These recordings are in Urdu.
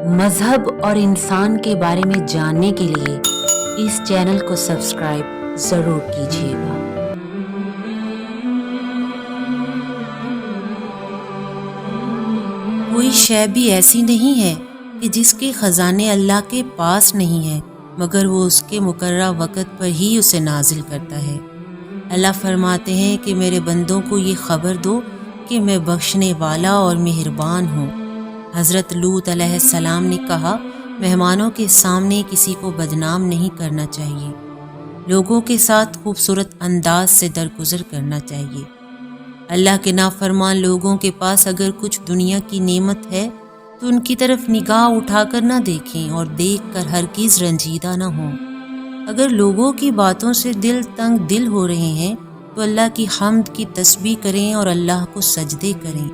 مذہب اور انسان کے بارے میں جاننے کے لیے اس چینل کو سبسکرائب ضرور کیجیے گا۔ کوئی شے بھی ایسی نہیں ہے کہ جس کے خزانے اللہ کے پاس نہیں ہیں، مگر وہ اس کے مقررہ وقت پر ہی اسے نازل کرتا ہے۔ اللہ فرماتے ہیں کہ میرے بندوں کو یہ خبر دو کہ میں بخشنے والا اور مہربان ہوں۔ حضرت لوط علیہ السلام نے کہا، مہمانوں کے سامنے کسی کو بدنام نہیں کرنا چاہیے، لوگوں کے ساتھ خوبصورت انداز سے درگزر کرنا چاہیے۔ اللہ کے نافرمان لوگوں کے پاس اگر کچھ دنیا کی نعمت ہے تو ان کی طرف نگاہ اٹھا کر نہ دیکھیں اور دیکھ کر ہرگز رنجیدہ نہ ہوں۔ اگر لوگوں کی باتوں سے دل تنگ دل ہو رہے ہیں تو اللہ کی حمد کی تسبیح کریں اور اللہ کو سجدے کریں۔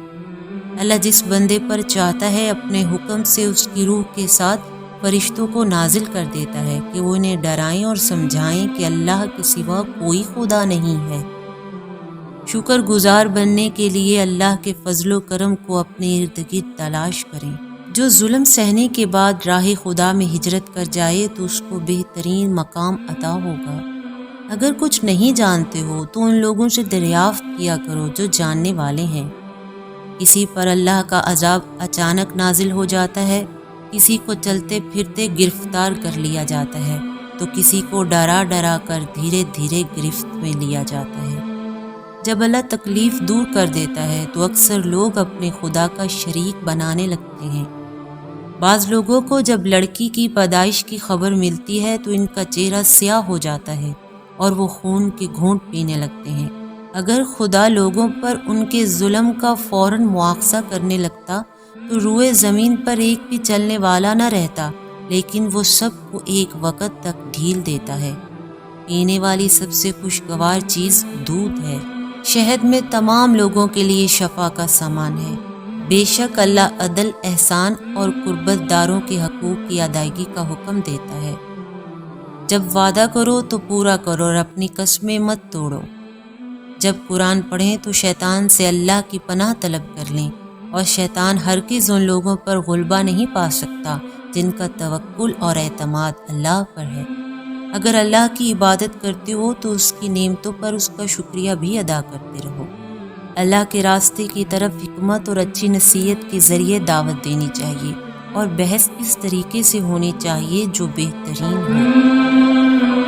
اللہ جس بندے پر چاہتا ہے اپنے حکم سے اس کی روح کے ساتھ فرشتوں کو نازل کر دیتا ہے کہ وہ انہیں ڈرائیں اور سمجھائیں کہ اللہ کے سوا کوئی خدا نہیں ہے۔ شکر گزار بننے کے لیے اللہ کے فضل و کرم کو اپنے ارد گرد تلاش کریں۔ جو ظلم سہنے کے بعد راہ خدا میں ہجرت کر جائے تو اس کو بہترین مقام عطا ہوگا۔ اگر کچھ نہیں جانتے ہو تو ان لوگوں سے دریافت کیا کرو جو جاننے والے ہیں۔ کسی پر اللہ کا عذاب اچانک نازل ہو جاتا ہے، کسی کو چلتے پھرتے گرفتار کر لیا جاتا ہے تو کسی کو ڈرا ڈرا کر دھیرے دھیرے گرفت میں لیا جاتا ہے۔ جب اللہ تکلیف دور کر دیتا ہے تو اکثر لوگ اپنے خدا کا شریک بنانے لگتے ہیں۔ بعض لوگوں کو جب لڑکی کی پیدائش کی خبر ملتی ہے تو ان کا چہرہ سیاہ ہو جاتا ہے اور وہ خون کے گھونٹ پینے لگتے ہیں۔ اگر خدا لوگوں پر ان کے ظلم کا فوراً مواخذہ کرنے لگتا تو روئے زمین پر ایک بھی چلنے والا نہ رہتا، لیکن وہ سب کو ایک وقت تک ڈھیل دیتا ہے۔ پینے والی سب سے خوشگوار چیز دودھ ہے، شہد میں تمام لوگوں کے لیے شفا کا سامان ہے۔ بے شک اللہ عدل، احسان اور قربت داروں کے حقوق کی ادائیگی کا حکم دیتا ہے۔ جب وعدہ کرو تو پورا کرو اور اپنی قسمیں مت توڑو۔ جب قرآن پڑھیں تو شیطان سے اللہ کی پناہ طلب کر لیں، اور شیطان ہرگز ان لوگوں پر غلبہ نہیں پا سکتا جن کا توکل اور اعتماد اللہ پر ہے۔ اگر اللہ کی عبادت کرتے ہو تو اس کی نعمتوں پر اس کا شکریہ بھی ادا کرتے رہو۔ اللہ کے راستے کی طرف حکمت اور اچھی نصیحت کے ذریعے دعوت دینی چاہیے، اور بحث اس طریقے سے ہونی چاہیے جو بہترین ہو۔